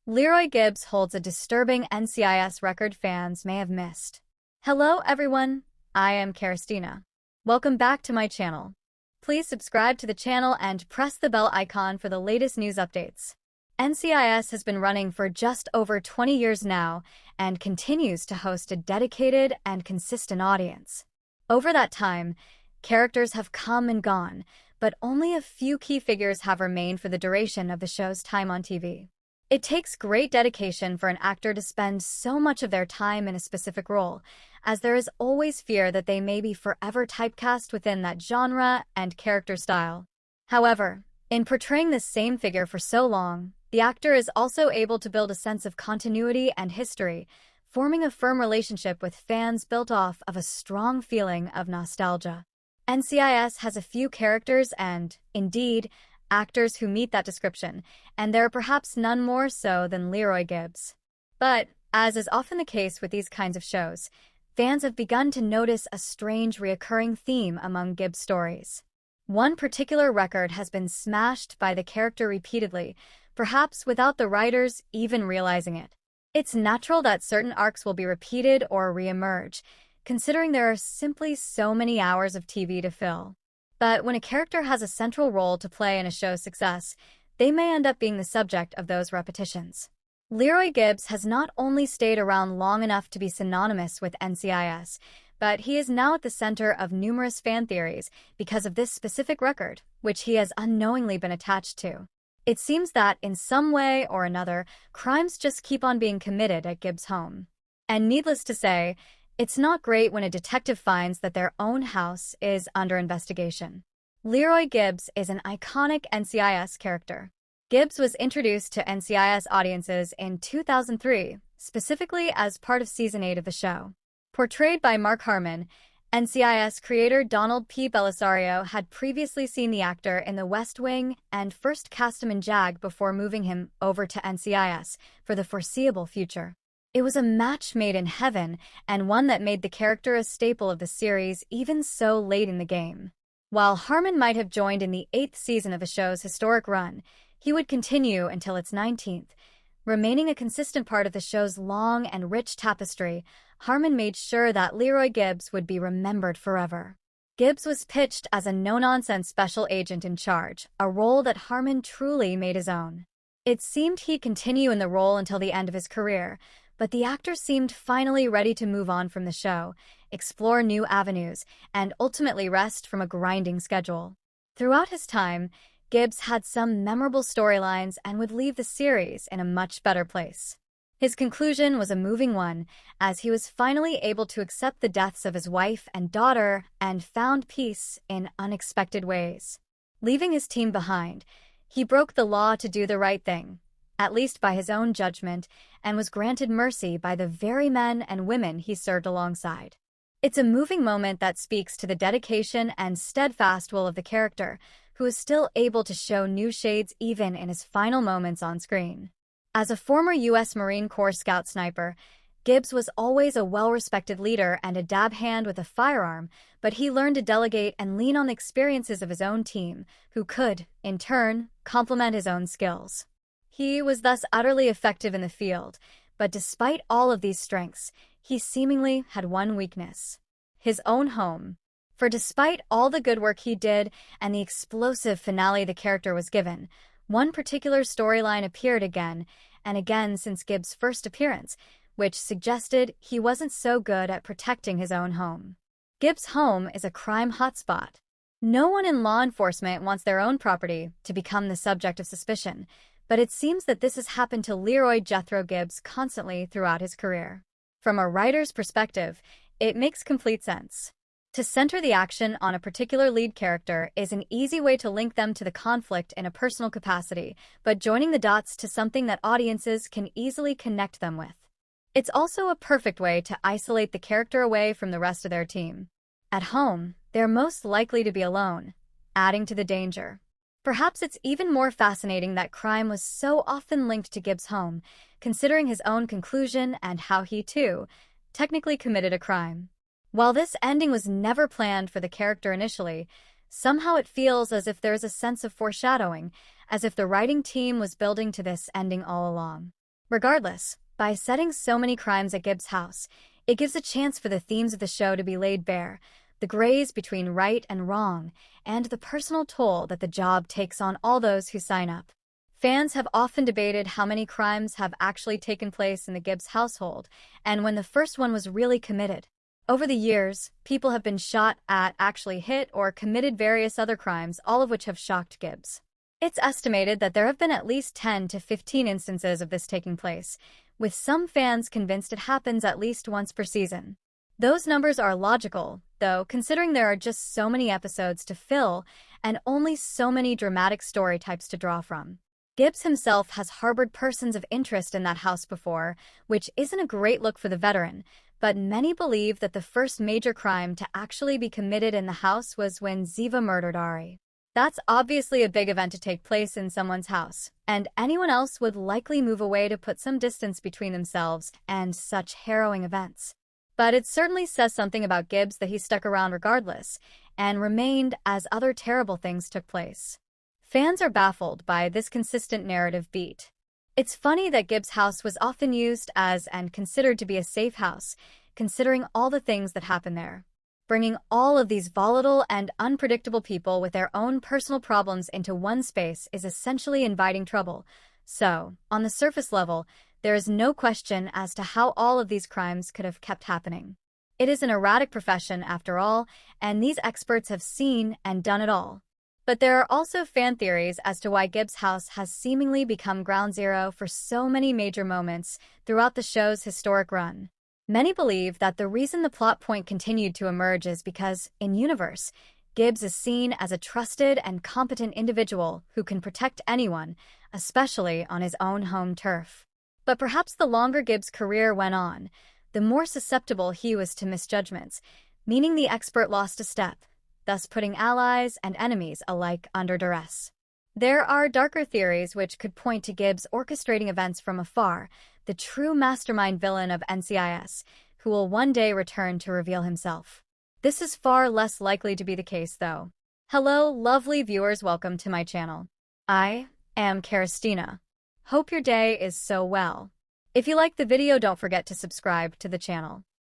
Leroy Gibbs holds a disturbing NCIS record fans may have missed. Hello everyone, I am Karistina. Welcome back to my channel. Please subscribe to the channel and press the bell icon for the latest news updates. NCIS has been running for just over 20 years now and continues to host a dedicated and consistent audience. Over that time, characters have come and gone, but only a few key figures have remained for the duration of the show's time on TV. It takes great dedication for an actor to spend so much of their time in a specific role, as there is always fear that they may be forever typecast within that genre and character style. However, in portraying this same figure for so long, the actor is also able to build a sense of continuity and history, forming a firm relationship with fans built off of a strong feeling of nostalgia. NCIS has a few characters and, indeed, actors who meet that description, and there are perhaps none more so than Leroy Gibbs. But, as is often the case with these kinds of shows, fans have begun to notice a strange recurring theme among Gibbs' stories. One particular record has been smashed by the character repeatedly, perhaps without the writers even realizing it. It's natural that certain arcs will be repeated or re-emerge, considering there are simply so many hours of TV to fill. But when a character has a central role to play in a show's success, they may end up being the subject of those repetitions. Leroy Gibbs has not only stayed around long enough to be synonymous with NCIS, but he is now at the center of numerous fan theories because of this specific record, which he has unknowingly been attached to. It seems that, in some way or another, crimes just keep on being committed at Gibbs' home. And needless to say, it's not great when a detective finds that their own house is under investigation. Leroy Gibbs is an iconic NCIS character. Gibbs was introduced to NCIS audiences in 2003, specifically as part of Season 8 of the show. Portrayed by Mark Harmon, NCIS creator Donald P. Bellisario had previously seen the actor in The West Wing and first cast him in JAG before moving him over to NCIS for the foreseeable future. It was a match made in heaven, and one that made the character a staple of the series even so late in the game. While Harmon might have joined in the 8th season of the show's historic run, he would continue until its 19th. Remaining a consistent part of the show's long and rich tapestry, Harmon made sure that Leroy Gibbs would be remembered forever. Gibbs was pitched as a no-nonsense special agent in charge, a role that Harmon truly made his own. It seemed he'd continue in the role until the end of his career, but the actor seemed finally ready to move on from the show, explore new avenues, and ultimately rest from a grinding schedule. Throughout his time, Gibbs had some memorable storylines and would leave the series in a much better place. His conclusion was a moving one, as he was finally able to accept the deaths of his wife and daughter and found peace in unexpected ways. Leaving his team behind, he broke the law to do the right thing, at least by his own judgment, and was granted mercy by the very men and women he served alongside. It's a moving moment that speaks to the dedication and steadfast will of the character, who is still able to show new shades even in his final moments on screen. As a former U.S. Marine Corps Scout sniper, Gibbs was always a well-respected leader and a dab hand with a firearm, but he learned to delegate and lean on the experiences of his own team, who could, in turn, complement his own skills. He was thus utterly effective in the field, but despite all of these strengths, he seemingly had one weakness: his own home. For despite all the good work he did and the explosive finale the character was given, one particular storyline appeared again and again since Gibbs' first appearance, which suggested he wasn't so good at protecting his own home. Gibbs' home is a crime hotspot. No one in law enforcement wants their own property to become the subject of suspicion, but it seems that this has happened to Leroy Jethro Gibbs constantly throughout his career. From a writer's perspective, it makes complete sense. To center the action on a particular lead character is an easy way to link them to the conflict in a personal capacity, but joining the dots to something that audiences can easily connect them with. It's also a perfect way to isolate the character away from the rest of their team. At home, they're most likely to be alone, adding to the danger. Perhaps it's even more fascinating that crime was so often linked to Gibbs' home, considering his own conclusion and how he, too, technically committed a crime. While this ending was never planned for the character initially, somehow it feels as if there's a sense of foreshadowing, as if the writing team was building to this ending all along. Regardless, by setting so many crimes at Gibbs' house, it gives a chance for the themes of the show to be laid bare, the grays between right and wrong, and the personal toll that the job takes on all those who sign up. Fans have often debated how many crimes have actually taken place in the Gibbs household, and when the first one was really committed. Over the years, people have been shot at, actually hit, or committed various other crimes, all of which have shocked Gibbs. It's estimated that there have been at least 10 to 15 instances of this taking place, with some fans convinced it happens at least once per season. Those numbers are logical, though, considering there are just so many episodes to fill and only so many dramatic story types to draw from. Gibbs himself has harbored persons of interest in that house before, which isn't a great look for the veteran, but many believe that the first major crime to actually be committed in the house was when Ziva murdered Ari. That's obviously a big event to take place in someone's house, and anyone else would likely move away to put some distance between themselves and such harrowing events. But it certainly says something about Gibbs that he stuck around regardless, and remained as other terrible things took place. Fans are baffled by this consistent narrative beat. It's funny that Gibbs' house was often used as and considered to be a safe house, considering all the things that happen there. Bringing all of these volatile and unpredictable people with their own personal problems into one space is essentially inviting trouble. So, on the surface level, there is no question as to how all of these crimes could have kept happening. It is an erratic profession, after all, and these experts have seen and done it all. But there are also fan theories as to why Gibbs' house has seemingly become ground zero for so many major moments throughout the show's historic run. Many believe that the reason the plot point continued to emerge is because, in universe, Gibbs is seen as a trusted and competent individual who can protect anyone, especially on his own home turf. But perhaps the longer Gibbs' career went on, the more susceptible he was to misjudgments, meaning the expert lost a step, thus putting allies and enemies alike under duress. There are darker theories which could point to Gibbs orchestrating events from afar, the true mastermind villain of NCIS, who will one day return to reveal himself. This is far less likely to be the case, though. Hello, lovely viewers, welcome to my channel. I am Kerstina. Hope your day is so well. If you liked the video, don't forget to subscribe to the channel.